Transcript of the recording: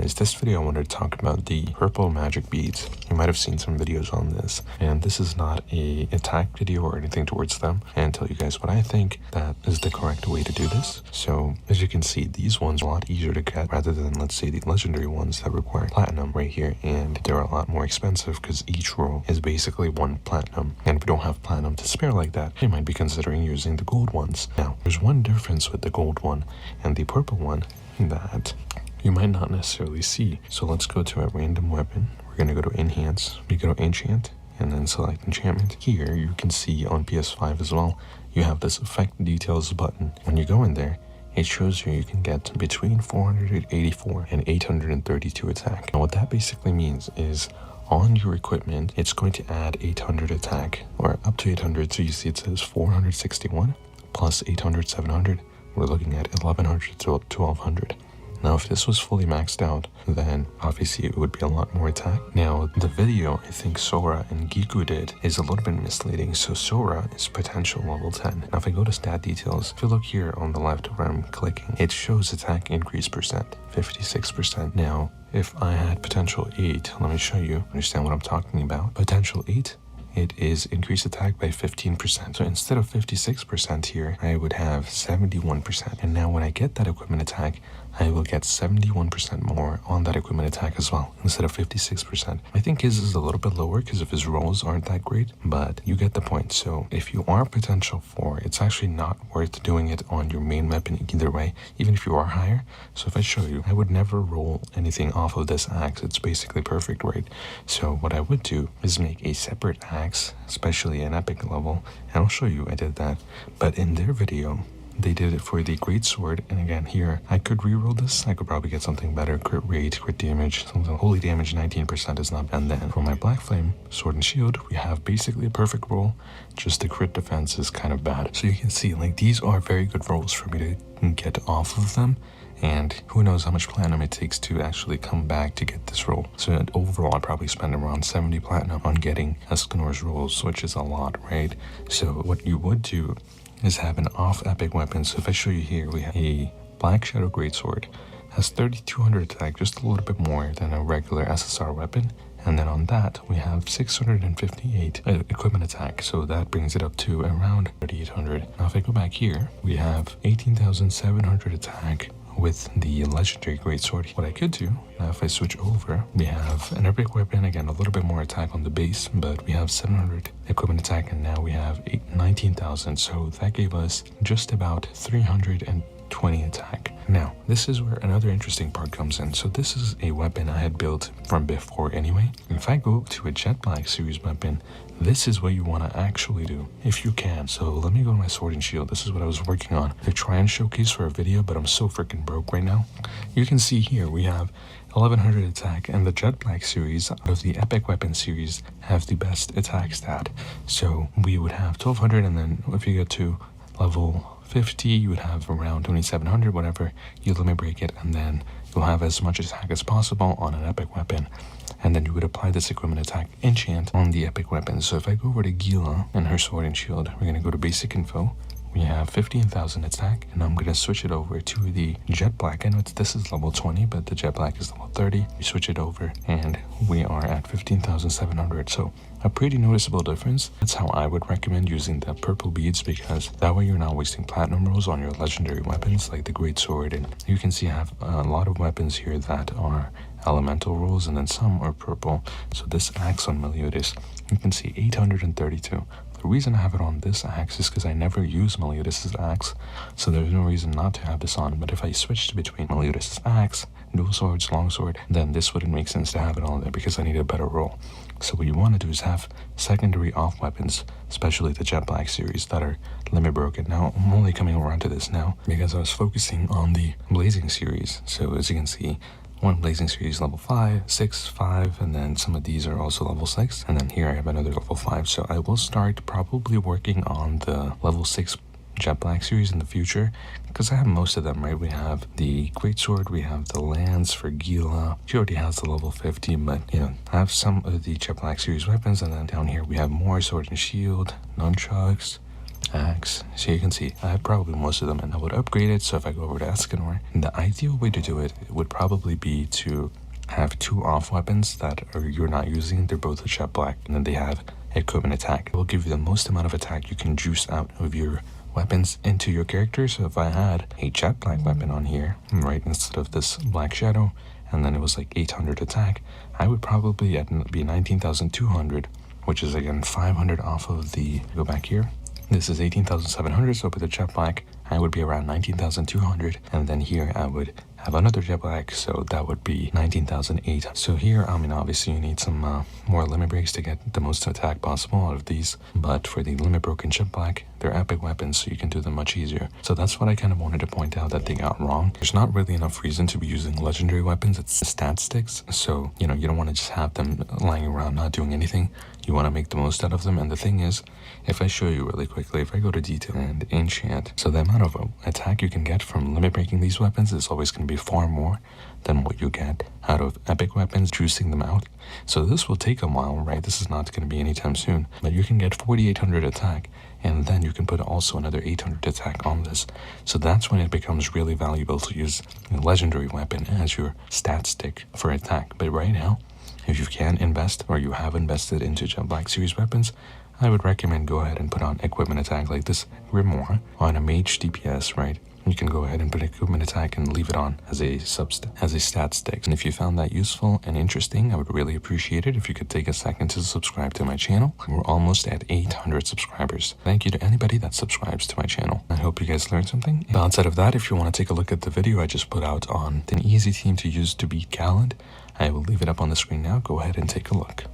guys, this video I wanted to talk about the purple magic beads. You might have seen some videos on this, and this is not a attack video or anything towards them, and tell you guys what I think that is the correct way to do this. So as you can see, these ones are a lot easier to get rather than, let's say, the legendary ones that require platinum right here, and they're a lot more expensive because each roll is basically 1 platinum, and if you don't have platinum to spare like that, you might be considering using the gold ones. Now there's one difference with the gold one and the purple one that you might not necessarily see. So let's go to a random weapon. We're going to go to enhance, we go to enchant, and then select enchantment. Here you can see on PS5 as well, you have this effect details button. When you go in there, it shows you can get between 484 and 832 attack. Now what that basically means is on your equipment, it's going to add 800 attack, or up to 800. So you see it says 461 plus 800, 700. We're looking at 1100 to 1200. Now, if this was fully maxed out, then obviously it would be a lot more attack. Now, the video I think Sora and Giku did is a little bit misleading. So Sora is potential level 10. Now, if I go to stat details, if you look here on the left where I'm clicking, it shows attack increase percent, 56%. Now, if I had potential 8, let me show you, understand what I'm talking about. Potential 8, it is increased attack by 15%. So instead of 56% here, I would have 71%. And now when I get that equipment attack, I will get 71% more on that equipment attack as well, instead of 56%. I think his is a little bit lower because of his rolls aren't that great, but you get the point. So if you are potential 4, it's actually not worth doing it on your main weapon either way, even if you are higher. So if I show you, I would never roll anything off of this axe. It's basically perfect, right? So what I would do is make a separate axe, especially an epic level, and I'll show you I did that. But in their video, they did it for the great sword, and again here, I could reroll this. I could probably get something better, crit rate, crit damage, something. Holy damage 19% is not bad. And then for my black flame sword and shield, we have basically a perfect roll, just the crit defense is kind of bad. So you can see, like, these are very good rolls for me to get off of them, and who knows how much platinum it takes to actually come back to get this roll. So overall, I'd probably spend around 70 platinum on getting Escanor's rolls, which is a lot, right? So what you would do is have an off epic weapon. So if I show you here, we have a Black Shadow Greatsword, has 3200 attack, just a little bit more than a regular SSR weapon. And then on that, we have 658 equipment attack. So that brings it up to around 3800. Now if I go back here, we have 18,700 attack with the legendary greatsword. What I could do, now if I switch over, we have an epic weapon, again a little bit more attack on the base, but we have 700 equipment attack, and now we have 19,000, so that gave us just about 320 attack. Now this is where another interesting part comes in. So this is a weapon I had built from before anyway. If I go to a Jet Black series weapon, this is what you want to actually do if you can. So let me go to my sword and shield. This is what I was working on to try and showcase for a video, but I'm so freaking broke right now. You can see here we have 1100 attack, and the Jet Black series out of the epic weapon series have the best attack stat. So we would have 1200, and then if you get to level 50, you would have around 2700, whatever. You limit break it, and then you'll have as much attack as possible on an epic weapon. And then you would apply this equipment attack enchant on the epic weapon. So if I go over to Gila and her sword and shield, we're going to go to basic info. We have 15,000 attack, and I'm going to switch it over to the Jet Black. I know this is level 20, but the Jet Black is level 30. We switch it over, and we are at 15,700. So a pretty noticeable difference. That's how I would recommend using the purple beads, because that way you're not wasting platinum rolls on your legendary weapons like the great sword. And you can see I have a lot of weapons here that are elemental rolls, and then some are purple. So this axe on Meliodas, you can see 832. The reason I have it on this axe is because I never use Meliodas' axe, so there's no reason not to have this on. But if I switched between Meliodas' axe, dual swords, longsword, then this wouldn't make sense to have it on there because I need a better roll. So what you want to do is have secondary off weapons, especially the Jet Black series, that are limit broken. Now I'm only coming around to this now because I was focusing on the Blazing series. So as you can see, one Blazing series level 5, 6, 5, and then some of these are also level 6, and then here I have another level 5. So I will start probably working on the level 6 Jet Black series in the future, because I have most of them, right? We have the greatsword, we have the lance for Gila. She already has the level 50, but you know, I have some of the Jet Black series weapons, and then down here we have more sword and shield, nunchucks, axe. So you can see I have probably most of them, and I would upgrade it. So if I go over to escanor, the ideal way to do it would probably be to have 2 off weapons that you're not using. They're both a jet black, and then they have equipment attack. It will give you the most amount of attack you can juice out of your weapons into your character. So if I had a jet black weapon on here, right, instead of this black shadow, and then it was like 800 attack, I would probably be 19,200, which is again 500 off of the, go back here, this is 18,700, so with the jet black, I would be around 19,200, and then here I would have another jet black, so that would be 19,008. So here, I mean, obviously you need some more limit breaks to get the most attack possible out of these, but for the limit broken jet black, they're epic weapons, so you can do them much easier. So that's what I kind of wanted to point out that they got wrong. There's not really enough reason to be using legendary weapons. It's stat sticks, so, you know, you don't want to just have them lying around not doing anything. You want to make the most out of them, and the thing is, if I show you really quickly, if I go to detail and enchant, so the amount of attack you can get from limit breaking these weapons is always going to be far more than what you get out of epic weapons, juicing them out. So this will take a while, right? This is not going to be anytime soon, but you can get 4,800 attack, and then you can put also another 800 attack on this. So that's when it becomes really valuable to use a legendary weapon as your stat stick for attack. But right now, if you can invest, or you have invested into Jet Black series weapons, I would recommend go ahead and put on equipment attack like this Grimoire on a mage DPS, right? You can go ahead and put equipment attack and leave it on as a stat stick. And if you found that useful and interesting, I would really appreciate it if you could take a second to subscribe to my channel. We're almost at 800 subscribers. Thank you to anybody that subscribes to my channel. I hope you guys learned something. But outside of that, if you want to take a look at the video I just put out on an easy team to use to beat Gallant, I will leave it up on the screen now. Go ahead and take a look.